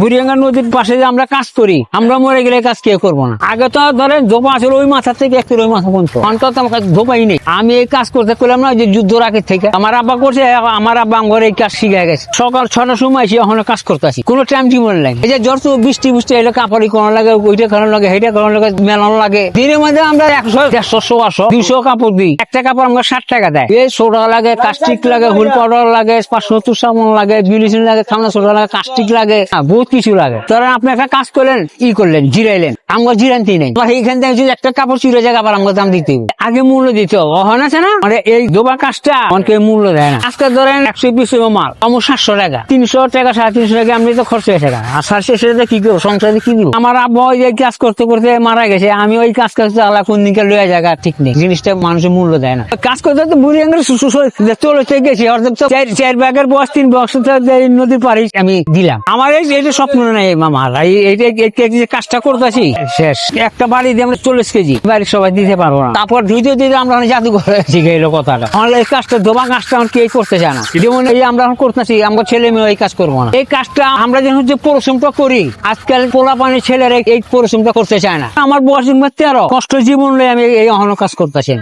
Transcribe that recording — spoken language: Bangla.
বুড়িয়াঙ্গা নদীর পাশে যে আমরা কাজ করি, আমরা মরে গেলে কাজ কেউ করবো না। আগে তো ধরেন ধোপা আসলে ওই মাথা থেকে একটু ওই মাথা পর্যন্ত, অন্তত আমার কাছে ধোপাই নেই। আমি এই কাজ করতে করলাম না যে যুদ্ধ রাখি থেকে আমার আব্বা করছে, আমার আব্বা আমার এই কাজ শিখে গেছে। সকাল 6টার সময় এসে এখন কাজ করতে আসি, কোনো টাইম টিমন লাগে। এই যে যত বৃষ্টি বুষ্টি এলে কাপড়ি কোনো লাগে, ওইটা কারণ লাগে, সেইটা কারণ লাগে, মেলানো লাগে। দিনের মধ্যে আমরা 100, 150, 100, 200 কাপড় দিই। একটা কাপড় আমরা 60 টাকা দেয়। এই সোডা লাগে, কাস্টিক লাগে, হুল পাউডার লাগে, 570 সাবান লাগে, বিলিচিন লাগে, খামনা সোডা লাগে, কাস্টিক লাগে, বহুত কিছু লাগে। ধরেন আপনি একটা কাজ করলেন, করলেন, জিরাইলেন, আমরা জিরান্তি নেই। এইখান থেকে যদি একটা কাপড় চুরে যায় আবার আমরা দাম দিতে হবে। আগে মূল্য দিতে হবে, হয় আছে না? মানে এই দোবা কাজটা অনেকে মূল্য দেয় না। আজকে ধরেন 120 মাল, আমার 700 টাকা, 300 টাকা, 350 টাকা আমি তো খরচ হয়ে টাকা। আর 700 কি করবো, সংসারে কি দিব? আমার আব্বা ওই যে কাজ করতে করতে মারা গেছে, আমি ওই কাজ করতে আল্লাহ কোন দিকে লইয়া জায়গা ঠিক নেই। জিনিসটা মানুষের মূল্য দেয় না। কাজ করতে তো বুড়িয়াঙ্গের চলে গেছি, অর্থাৎ 4 ব্যাগের বয়স 3 বক্স নদীর পাড়ি আমি দিলাম। আমার এইটা স্বপ্ন নাই মামার, এই কাজটা করতেছি শেষ। একটা বাড়ি দিয়ে আমরা 40 কেজি বাড়ির সবাই দিতে পারবো না। তারপর দ্বিতীয় দিতে আমরা জাদুঘরে শিখে এলো কথাটা। আমার এই কাজটা দোবা কাজটা কে করতে চায় না। যেমন এই আমরা এখন করতেছি, আমরা ছেলে মেয়ে এই কাজ করবো না। এই কাজটা আমরা যখন যে পরিশ্রমটা করি, আজকাল পোলা পানি ছেলেরা এই পরিশ্রমটা করতে চায় না। আমার বয়স 13, কষ্ট জীবন লয়ে আমি এই অহন কাজ করতেছি।